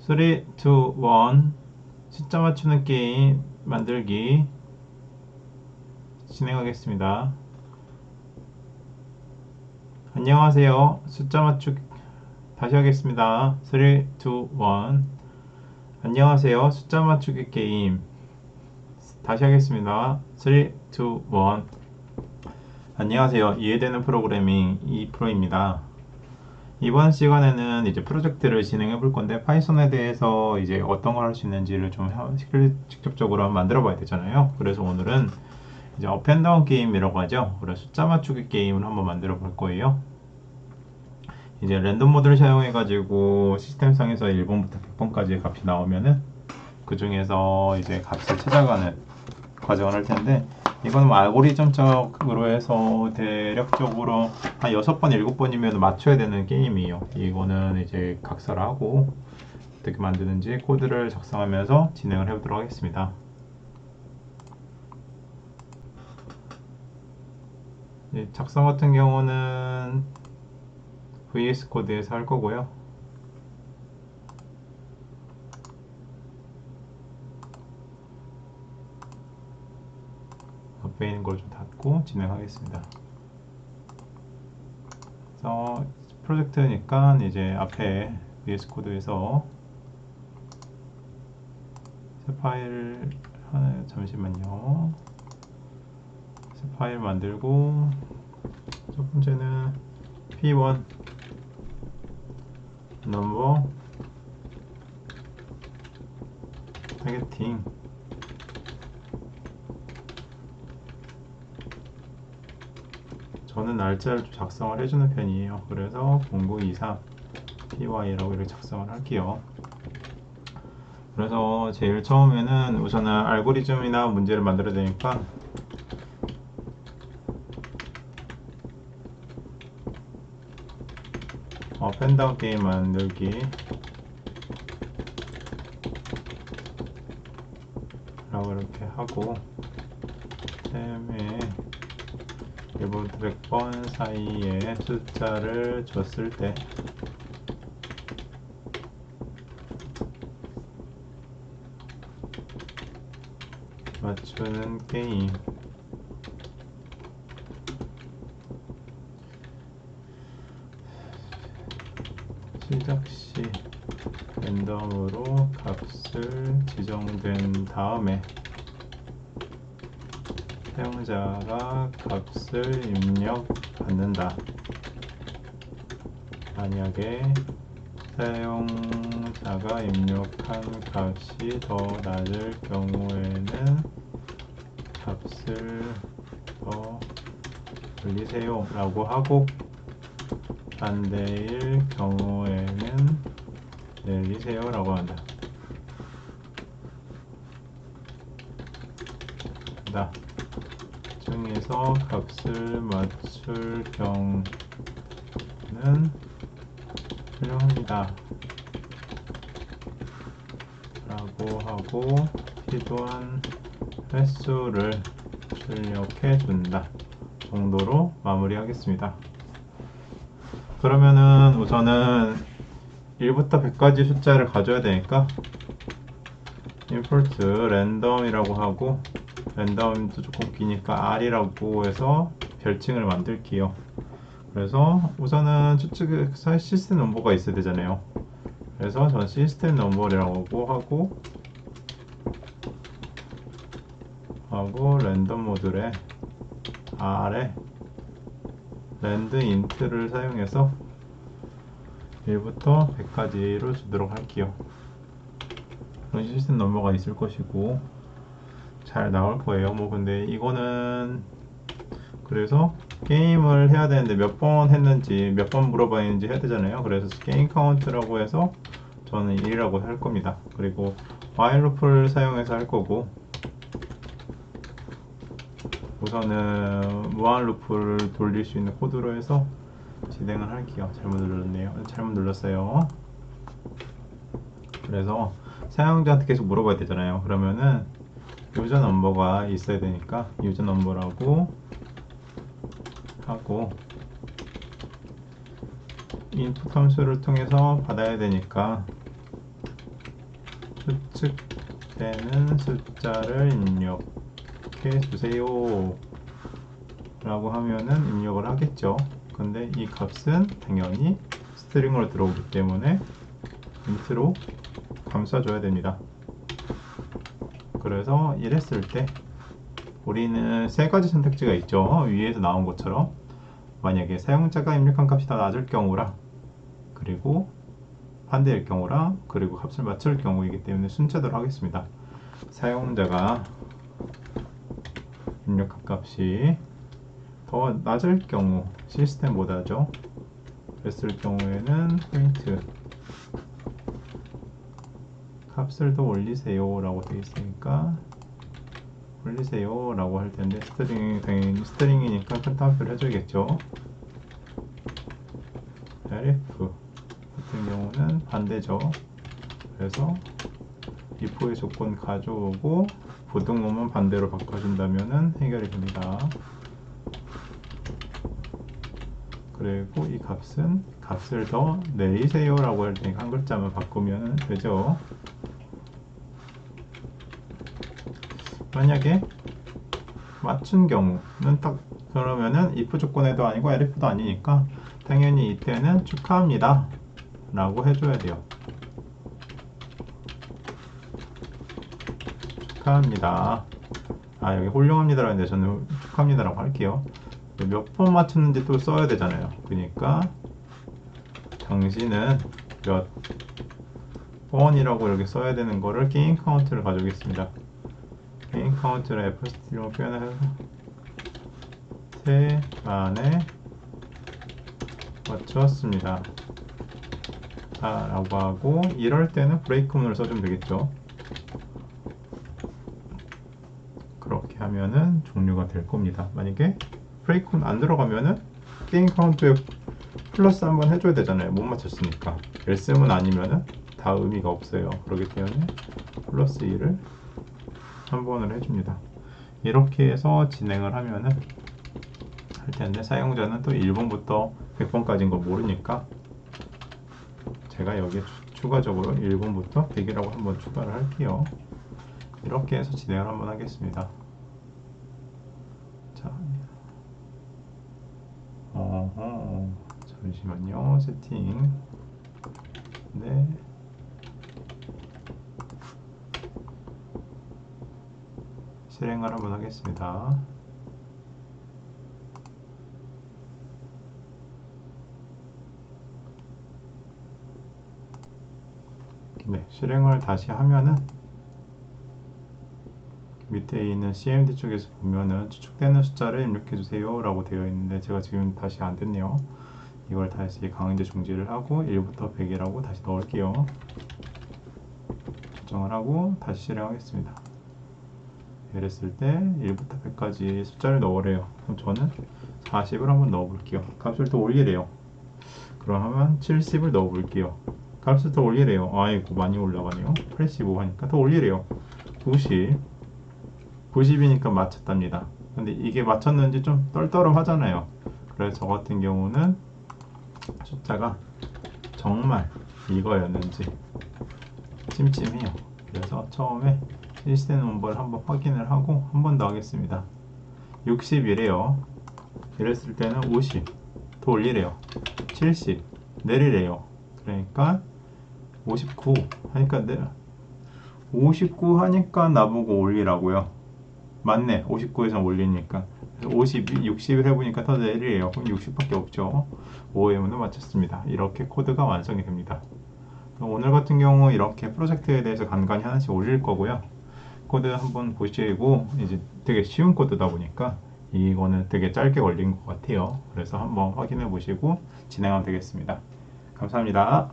3, 2, 1 숫자 맞추는 게임 만들기 진행하겠습니다. 안녕하세요. 숫자 맞추기 다시 하겠습니다. 3, 2, 1 안녕하세요. 숫자 맞추기 게임 다시 하겠습니다. 3, 2, 1 안녕하세요. 이해되는 프로그래밍 2프로입니다. 이번 시간에는 이제 프로젝트를 진행해 볼 건데 파이썬에 대해서 이제 어떤 걸 할 수 있는지를 좀 직접적으로 만들어 봐야 되잖아요. 그래서 오늘은 이제 업앤다운 게임이라고 하죠. 그래서 숫자 맞추기 게임을 한번 만들어 볼 거예요. 이제 랜덤 모드를 사용해 가지고 시스템상에서 1번부터 100번까지의 값이 나오면은 그 중에서 이제 값을 찾아가는 과정을 할 텐데, 이건 뭐 알고리즘적으로 해서 대략적으로 한 6번, 7번이면 맞춰야 되는 게임이에요. 이거는 이제 각서를 하고 어떻게 만드는지 코드를 작성하면서 진행을 해보도록 하겠습니다. 작성 같은 경우는 VS 코드에서 할 거고요. 앞에 있는 걸 좀 닫고 진행하겠습니다. 그래서 프로젝트니까 이제 앞에 VS 코드에서 새 파일 하나, 잠시만요. 새 파일 만들고, 첫 번째는 P1 넘버 타겟팅, 저는 날짜를 좀 작성을 해주는 편이에요. 그래서 0923 py라고 이렇게 작성을 할게요. 그래서 제일 처음에는 우선은 알고리즘이나 문제를 만들어야 되니까 펜다운 게임 만들기 라고 이렇게 하고, 템에 1번부터 100번 사이에 숫자를 줬을 때 맞추는 게임. 시작 시 랜덤으로 값을 지정된 다음에 사용자가 값을 입력받는다. 만약에 사용자가 입력한 값이 더 낮을 경우에는 값을 더 올리세요 라고 하고, 반대일 경우에는 내리세요 라고 한다. 중에서 값을 맞출 경우는 훌륭합니다 라고 하고, 필요한 횟수를 출력해 준다 정도로 마무리하겠습니다. 그러면은 우선은 1부터 100까지 숫자를 가져야 되니까 import random이라고 하고, 랜덤도 조금 기니까 r이라고 해서 별칭을 만들게요. 그래서 우선은 추측 시스템 넘버가 있어야 되잖아요. 그래서 전 시스템 넘버라고 하고 랜덤 모듈에 r에 랜드 인트를 사용해서 1부터 100까지로 주도록 할게요. 그런 시스템 넘버가 있을 것이고 잘 나올 거예요. 뭐 근데 이거는 그래서 게임을 해야 되는데 몇 번 했는지 몇 번 물어봐야지 해야 되잖아요. 그래서 게임 카운트라고 해서 저는 1이라고 할 겁니다. 그리고 while loop를 사용해서 할 거고, 우선은 무한 루프를 돌릴 수 있는 코드로 해서 진행을 할게요. 잘못 눌렀네요. 잘못 눌렀어요. 그래서 사용자한테 계속 물어봐야 되잖아요. 그러면은 유저 넘버가 있어야 되니까 유저 넘버라고 하고, 인풋 함수를 통해서 받아야 되니까 수측되는 숫자를 입력해 주세요 라고 하면은 입력을 하겠죠. 근데 이 값은 당연히 스트링으로 들어오기 때문에 인트로 감싸줘야 됩니다. 그래서 이랬을 때 우리는 세 가지 선택지가 있죠. 위에서 나온 것처럼 만약에 사용자가 입력한 값이 더 낮을 경우랑, 그리고 반대일 경우랑, 그리고 값을 맞출 경우이기 때문에 순차대로 하겠습니다. 사용자가 입력한 값이 더 낮을 경우, 시스템보다죠. 그랬을 경우에는 포인트 값을 더 올리세요 라고 되어 있으니까 올리세요 라고 할 텐데, 스트링이 당연히 스트링이니까 큰 따옴표를 해줘야겠죠. rf 같은 경우는 반대죠. 그래서 if의 조건 가져오고 부등호만 반대로 바꿔준다면 해결이 됩니다. 그리고 이 값을 더 내리세요 라고 할 때 한 글자만 바꾸면 되죠. 만약에 맞춘 경우는 딱 그러면은 if 조건에도 아니고 elif도 아니니까 당연히 이때는 축하합니다 라고 해줘야 돼요. 축하합니다. 여기 훌륭합니다라고 했는데 저는 축하합니다라고 할게요. 몇 번 맞췄는지 또 써야 되잖아요. 그러니까 당신은 몇 번이라고 이렇게 써야 되는 거를 게임 카운트를 가져오겠습니다. 게임 카운트를 fstring으로 표현해서 세 만에 맞추었습니다 라고 하고, 이럴 때는 브레이크문을 써주면 되겠죠. 그렇게 하면은 종료가 될 겁니다. 만약에 브레이크문 안 들어가면은 게임 카운트에 플러스 한번 해줘야 되잖아요. 못 맞췄으니까. 엘스문 아니면은 다 의미가 없어요. 그렇기 때문에 플러스 2를 한 번을 해줍니다. 이렇게 해서 진행을 하면은 할 텐데, 사용자는 또 1번부터 100번까지인 거 모르니까 제가 여기에 추가적으로 1번부터 100이라고 한번 추가를 할게요. 이렇게 해서 진행을 한번 하겠습니다. 자, 잠시만요. 세팅. 네. 실행을 한번 하겠습니다. 네, 실행을 다시 하면은 밑에 있는 CMD 쪽에서 보면은 추측되는 숫자를 입력해 주세요 라고 되어 있는데, 제가 지금 다시 안 됐네요. 이걸 다시 강제 중지를 하고 1부터 100이라고 다시 넣을게요. 조정을 하고 다시 실행하겠습니다. 이랬을 때 1부터 100까지 숫자를 넣으래요. 그럼 저는 40을 한번 넣어 볼게요. 값을 더 올리래요. 그러면 70을 넣어 볼게요. 값을 더 올리래요. 아이고, 많이 올라가네요. 85 하니까 더 올리래요. 90이니까 맞췄답니다. 근데 이게 맞췄는지 좀 떨떠름하잖아요. 그래서 저 같은 경우는 숫자가 정말 이거였는지 찜찜해요. 그래서 처음에 시스템 넘버를 한번 확인을 하고 한 번 더 하겠습니다. 60이래요. 이랬을 때는 50 더 올리래요. 70 내리래요. 그러니까 59 하니까 59 하니까 나보고 올리라고요. 맞네. 59에서 올리니까 50, 60을 해보니까 더 내리래요. 그럼 60밖에 없죠. OM도 맞췄습니다. 이렇게 코드가 완성이 됩니다. 오늘 같은 경우 이렇게 프로젝트에 대해서 간간히 하나씩 올릴 거고요. 코드 한번 보시고, 이제 되게 쉬운 코드다 보니까 이거는 되게 짧게 걸린 것 같아요. 그래서 한번 확인해 보시고 진행하면 되겠습니다. 감사합니다.